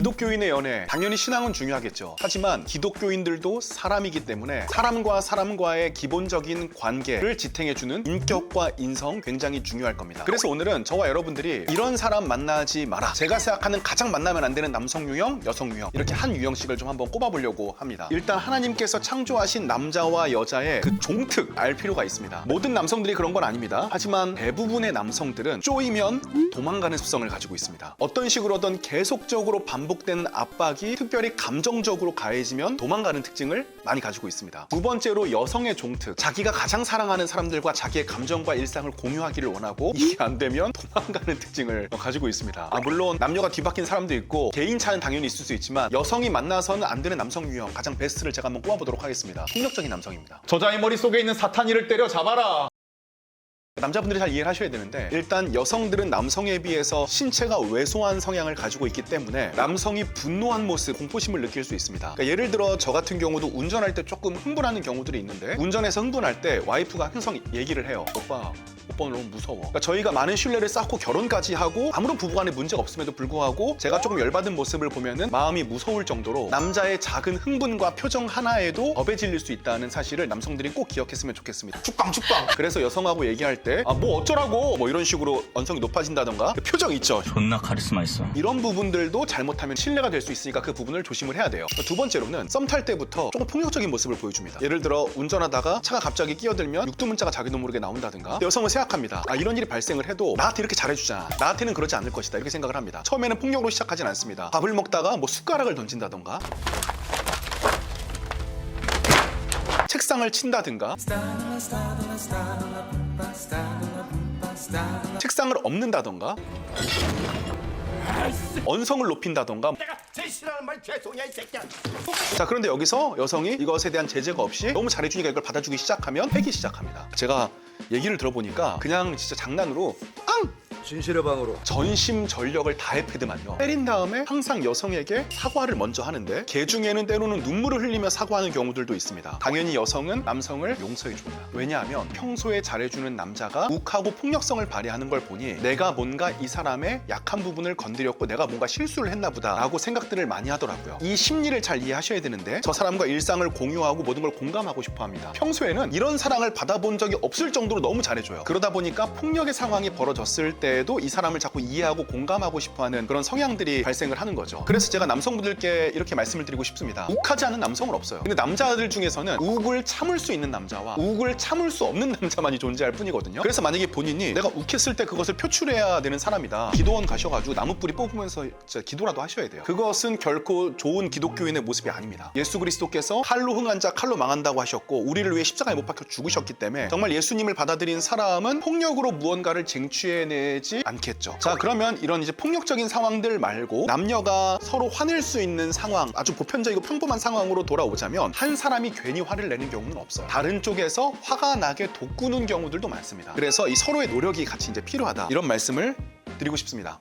기독교인의 연애, 당연히 신앙은 중요하겠죠. 하지만 기독교인들도 사람이기 때문에 사람과 사람과의 기본적인 관계를 지탱해주는 인격과 인성 굉장히 중요할 겁니다. 그래서 오늘은 저와 여러분들이 이런 사람 만나지 마라, 제가 생각하는 가장 만나면 안 되는 남성 유형, 여성 유형, 이렇게 한 유형씩을 좀 한번 꼽아보려고 합니다. 일단 하나님께서 창조하신 남자와 여자의 그 종특 알 필요가 있습니다. 모든 남성들이 그런 건 아닙니다. 하지만 대부분의 남성들은 쪼이면 도망가는 습성을 가지고 있습니다. 어떤 식으로든 계속적으로 반복되는 압박이 특별히 감정적으로 가해지면 도망가는 특징을 많이 가지고 있습니다. 두 번째로 여성의 종특, 자기가 가장 사랑하는 사람들과 자기의 감정과 일상을 공유하기를 원하고 이게 안 되면 도망가는 특징을 가지고 있습니다. 물론 남녀가 뒤바뀐 사람도 있고 개인차는 당연히 있을 수 있지만 여성이 만나서는 안 되는 남성 유형 가장 베스트를 제가 한번 꼽아보도록 하겠습니다. 폭력적인 남성입니다. 저자의 머릿속에 있는 사탄이를 때려 잡아라. 남자분들이 잘 이해를 하셔야 되는데, 일단 여성들은 남성에 비해서 신체가 왜소한 성향을 가지고 있기 때문에 남성이 분노한 모습, 공포심을 느낄 수 있습니다. 그러니까 예를 들어 저 같은 경우도 운전할 때 조금 흥분하는 경우들이 있는데, 운전해서 흥분할 때 와이프가 항상 얘기를 해요. 오빠는 너무 무서워. 그러니까 저희가 많은 신뢰를 쌓고 결혼까지 하고 아무런 부부간에 문제가 없음에도 불구하고 제가 조금 열받은 모습을 보면은 마음이 무서울 정도로 남자의 작은 흥분과 표정 하나에도 겁에 질릴 수 있다는 사실을 남성들이 꼭 기억했으면 좋겠습니다. 축빵. 그래서 여성하고 얘기할 때 뭐 어쩌라고 뭐 이런 식으로 언성이 높아진다던가 그 표정 있죠. 존나 카리스마 있어. 이런 부분들도 잘못하면 신뢰가 될 수 있으니까 그 부분을 조심을 해야 돼요. 두 번째로는 썸 탈 때부터 조금 폭력적인 모습을 보여줍니다. 예를 들어 운전하다가 차가 갑자기 끼어들면 육두문자가 자기도 모르게 나온다든가. 여성은 생각합니다. 이런 일이 발생을 해도 나한테 이렇게 잘해주잖아, 나한테는 그러지 않을 것이다, 이렇게 생각을 합니다. 처음에는 폭력으로 시작하진 않습니다. 밥을 먹다가 뭐 숟가락을 던진다던가, 책상을 친다든가, 책상을 엎는다던가, 언성을 높인다던가. 내가 제일 싫어하는 말 죄송이야 이 새끼야. 자, 그런데 여기서 여성이 이것에 대한 제재가 없이 너무 잘해주니까 이걸 받아주기 시작하면 패기 시작합니다. 제가 얘기를 들어보니까 그냥 진짜 장난으로 진실의 방으로 전심전력을 다해 패드만요, 때린 다음에 항상 여성에게 사과를 먼저 하는데 개 중에는 때로는 눈물을 흘리며 사과하는 경우들도 있습니다. 당연히 여성은 남성을 용서해줍니다. 왜냐하면 평소에 잘해주는 남자가 욱하고 폭력성을 발휘하는 걸 보니 내가 뭔가 이 사람의 약한 부분을 건드렸고 내가 뭔가 실수를 했나 보다 라고 생각들을 많이 하더라고요. 이 심리를 잘 이해하셔야 되는데, 저 사람과 일상을 공유하고 모든 걸 공감하고 싶어 합니다. 평소에는 이런 사랑을 받아본 적이 없을 정도로 너무 잘해줘요. 그러다 보니까 폭력의 상황이 벌어졌을 때에도 이 사람을 자꾸 이해하고 공감하고 싶어하는 그런 성향들이 발생을 하는 거죠. 그래서 제가 남성분들께 이렇게 말씀을 드리고 싶습니다. 욱하지 않은 남성은 없어요. 근데 남자들 중에서는 욱을 참을 수 있는 남자와 욱을 참을 수 없는 남자만이 존재할 뿐이거든요. 그래서 만약에 본인이 내가 욱했을 때 그것을 표출해야 되는 사람이다, 기도원 가셔가지고 나무뿌리 뽑으면서 진짜 기도라도 하셔야 돼요. 그것은 결코 좋은 기독교인의 모습이 아닙니다. 예수 그리스도께서 칼로 흥한 자 칼로 망한다고 하셨고 우리를 위해 십자가에 못 박혀 죽으셨기 때문에 정말 예수님을 받아들인 사람은 폭력으로 무언가를 쟁취해내지 않겠죠. 자, 그러면 이런 이제 폭력적인 상황들 말고 남녀가 서로 화낼 수 있는 상황, 아주 보편적이고 평범한 상황으로 돌아오자면 한 사람이 괜히 화를 내는 경우는 없어요. 다른 쪽에서 화가 나게 돋구는 경우들도 많습니다. 그래서 이 서로의 노력이 같이 이제 필요하다, 이런 말씀을 드리고 싶습니다.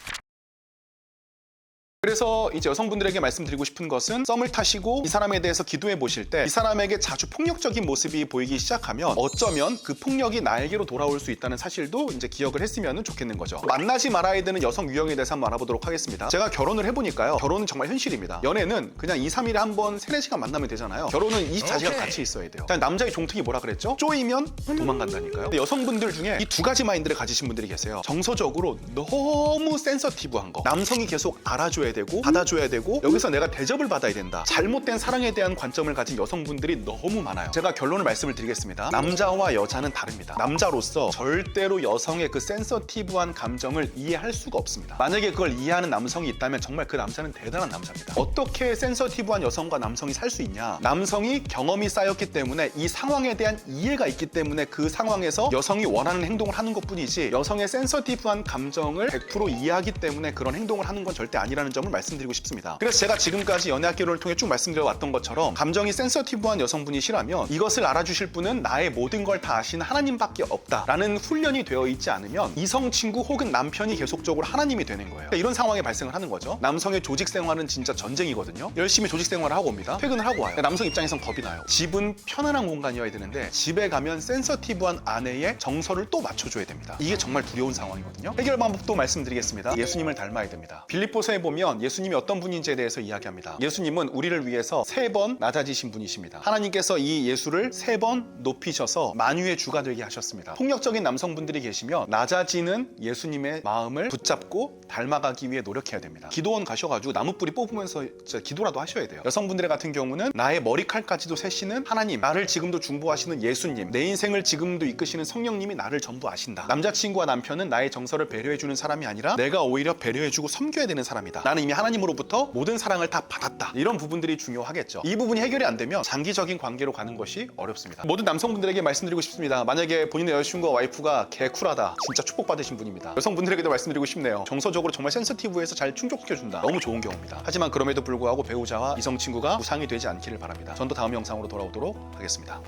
그래서 이제 여성분들에게 말씀드리고 싶은 것은, 썸을 타시고 이 사람에 대해서 기도해 보실 때 이 사람에게 자주 폭력적인 모습이 보이기 시작하면 어쩌면 그 폭력이 나에게로 돌아올 수 있다는 사실도 이제 기억을 했으면 좋겠는 거죠. 만나지 말아야 되는 여성 유형에 대해서 한번 알아보도록 하겠습니다. 제가 결혼을 해보니까요, 결혼은 정말 현실입니다. 연애는 그냥 2, 3일에 한 번 3, 4시간 만나면 되잖아요. 결혼은 24시간 같이 있어야 돼요. 남자의 종특이 뭐라 그랬죠? 쪼이면 도망간다니까요. 근데 여성분들 중에 이 두 가지 마인드를 가지신 분들이 계세요. 정서적으로 너무 센서티브한 거, 남성이 계속 알아줘야 되고 받아줘야 되고 여기서 내가 대접을 받아야 된다, 잘못된 사랑에 대한 관점을 가진 여성분들이 너무 많아요. 제가 결론을 말씀을 드리겠습니다. 남자와 여자는 다릅니다. 남자로서 절대로 여성의 그 센서티브한 감정을 이해할 수가 없습니다. 만약에 그걸 이해하는 남성이 있다면 정말 그 남자는 대단한 남자입니다. 어떻게 센서티브한 여성과 남성이 살 수 있냐? 남성이 경험이 쌓였기 때문에 이 상황에 대한 이해가 있기 때문에 그 상황에서 여성이 원하는 행동을 하는 것뿐이지, 여성의 센서티브한 감정을 100% 이해하기 때문에 그런 행동을 하는 건 절대 아니라는 점을 말씀드리고 싶습니다. 그래서 제가 지금까지 연애학기론을 통해 쭉 말씀드려왔던 것처럼 감정이 센서티브한 여성분이시라면 이것을 알아주실 분은 나의 모든 걸 다 아시는 하나님밖에 없다라는 훈련이 되어 있지 않으면 이성 친구 혹은 남편이 계속적으로 하나님이 되는 거예요. 그러니까 이런 상황에 발생을 하는 거죠. 남성의 조직 생활은 진짜 전쟁이거든요. 열심히 조직 생활을 하고 옵니다. 퇴근을 하고 와요. 그러니까 남성 입장에선 겁이 나요. 집은 편안한 공간이어야 되는데 집에 가면 센서티브한 아내의 정서를 또 맞춰줘야 됩니다. 이게 정말 두려운 상황이거든요. 해결 방법도 말씀드리겠습니다. 예수님을 닮아야 됩니다. 빌립보서에 보면 보면 예수님이 어떤 분인지에 대해서 이야기합니다. 예수님은 우리를 위해서 3번 낮아지신 분이십니다. 하나님께서 이 예수를 3번 높이셔서 만유의 주가 되게 하셨습니다. 폭력적인 남성분들이 계시면 낮아지는 예수님의 마음을 붙잡고 닮아가기 위해 노력해야 됩니다. 기도원 가셔가지고 나무뿌리 뽑으면서 진짜 기도라도 하셔야 돼요. 여성분들 같은 경우는 나의 머리칼까지도 세시는 하나님, 나를 지금도 중보하시는 예수님, 내 인생을 지금도 이끄시는 성령님이 나를 전부 아신다. 남자친구와 남편은 나의 정서를 배려해주는 사람이 아니라 내가 오히려 배려해주고 섬겨야 되는 사람이다. 나는 이미 하나님으로부터 모든 사랑을 다 받았다. 이런 부분들이 중요하겠죠. 이 부분이 해결이 안 되면 장기적인 관계로 가는 것이 어렵습니다. 모든 남성분들에게 말씀드리고 싶습니다. 만약에 본인의 여자친구와 와이프가 개쿨하다, 진짜 축복받으신 분입니다. 여성분들에게도 말씀드리고 싶네요. 정서적으로 정말 센시티브해서 잘 충족시켜준다. 너무 좋은 경우입니다. 하지만 그럼에도 불구하고 배우자와 이성 친구가 무상이 되지 않기를 바랍니다. 전 또 다음 영상으로 돌아오도록 하겠습니다.